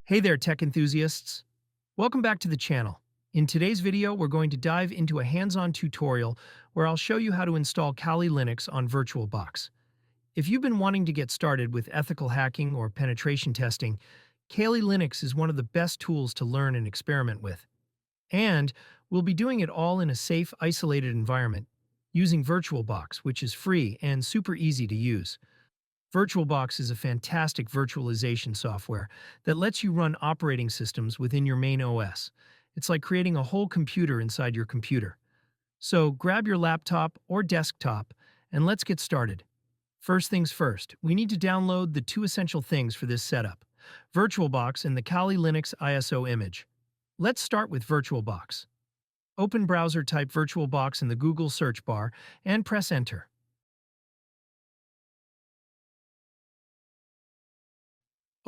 Hey there, tech enthusiasts! Welcome back to the channel. In today's video, we're going to dive into a hands-on tutorial where I'll show you how to install Kali Linux on VirtualBox. If you've been wanting to get started with ethical hacking or penetration testing, Kali Linux is one of the best tools to learn and experiment with. And we'll be doing it all in a safe, isolated environment, using VirtualBox, which is free and super easy to use. VirtualBox is a fantastic virtualization software that lets you run operating systems within your main OS. It's like creating a whole computer inside your computer. So grab your laptop or desktop and let's get started. First things first, we need to download the two essential things for this setup: VirtualBox and the Kali Linux ISO image. Let's start with VirtualBox. Open browser, type VirtualBox in the Google search bar and press enter.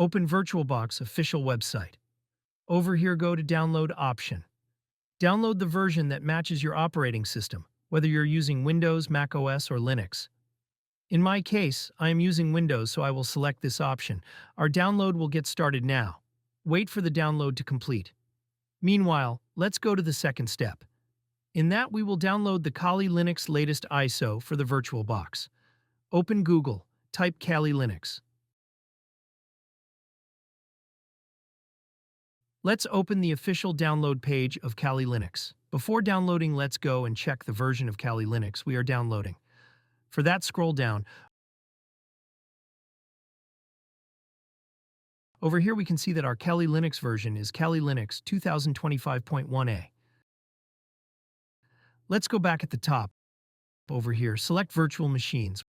Open VirtualBox official website. Over here, go to Download option. Download the version that matches your operating system, whether you're using Windows, Mac OS, or Linux. In my case, I am using Windows, so I will select this option. Our download will get started now. Wait for the download to complete. Meanwhile, let's go to the second step. In that, we will download the Kali Linux latest ISO for the VirtualBox. Open Google, type Kali Linux. Let's open the official download page of Kali Linux. Before downloading, let's go and check the version of Kali Linux we are downloading. For that, scroll down. Over here we can see that our Kali Linux version is Kali Linux 2025.1a. Let's go back at the top. Over here, select Virtual Machines.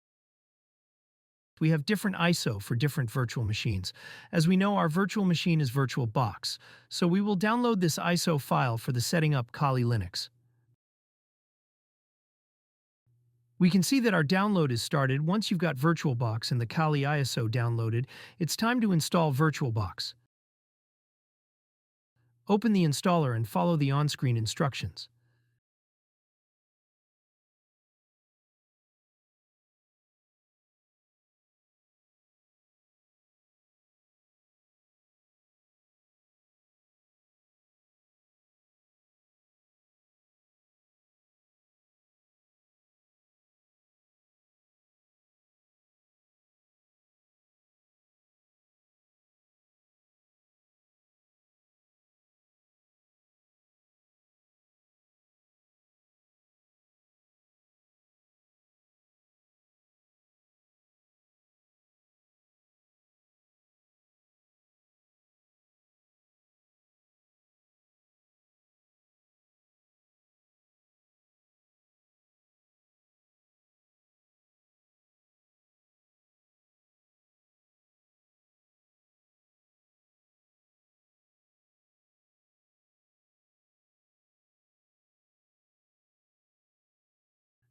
We have different ISO for different virtual machines. As we know, our virtual machine is VirtualBox, so we will download this ISO file for the setting up Kali Linux. We can see that our download is started. Once you've got VirtualBox and the Kali ISO downloaded, it's time to install VirtualBox. Open the installer and follow the on-screen instructions.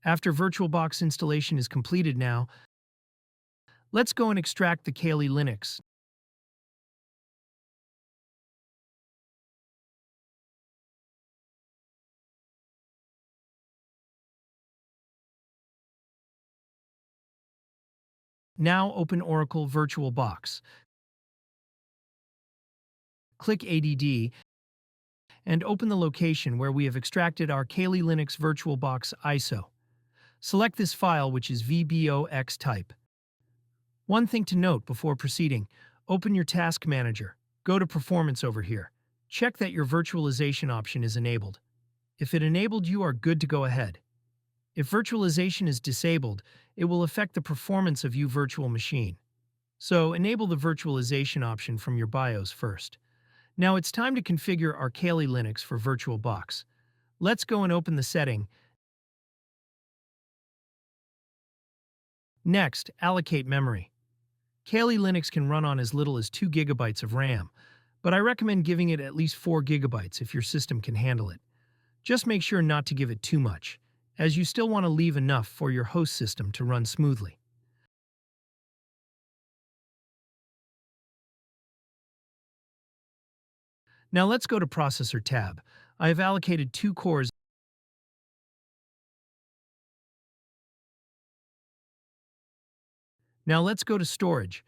After VirtualBox installation is completed now, let's go and extract the Kali Linux. Now open Oracle VirtualBox. Click ADD and open the location where we have extracted our Kali Linux VirtualBox ISO. Select this file, which is VBOX type. One thing to note before proceeding: open your Task Manager. Go to Performance over here. Check that your virtualization option is enabled. If it enabled, you are good to go ahead. If virtualization is disabled, it will affect the performance of your virtual machine. So enable the virtualization option from your BIOS first. Now it's time to configure our Kali Linux for VirtualBox. Let's go and open the setting. Next, allocate memory. Kali Linux can run on as little as 2 GB of RAM, but I recommend giving it at least 4 GB if your system can handle it. Just make sure not to give it too much, as you still want to leave enough for your host system to run smoothly. Now let's go to Processor tab. I have allocated 2 cores. Now let's go to Storage.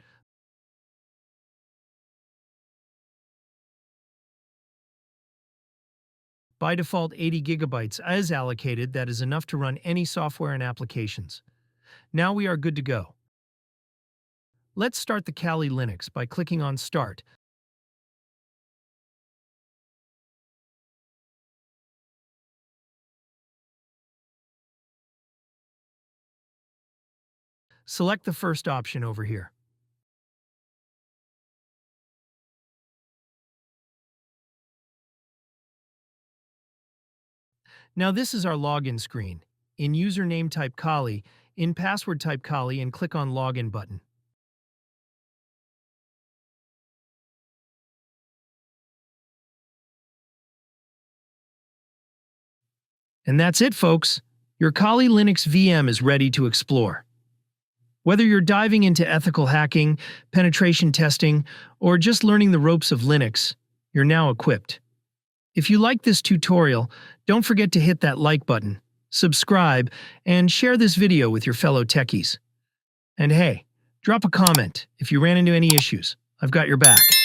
By default, 80 gigabytes is allocated. That is enough to run any software and applications. Now we are good to go. Let's start the Kali Linux by clicking on Start. Select the first option over here. Now this is our login screen. In username type Kali, in password type Kali, and click on Login button. And that's it, folks. Your Kali Linux VM is ready to explore. Whether you're diving into ethical hacking, penetration testing, or just learning the ropes of Linux, you're now equipped. If you like this tutorial, don't forget to hit that like button, subscribe, and share this video with your fellow techies. And hey, drop a comment if you ran into any issues. I've got your back.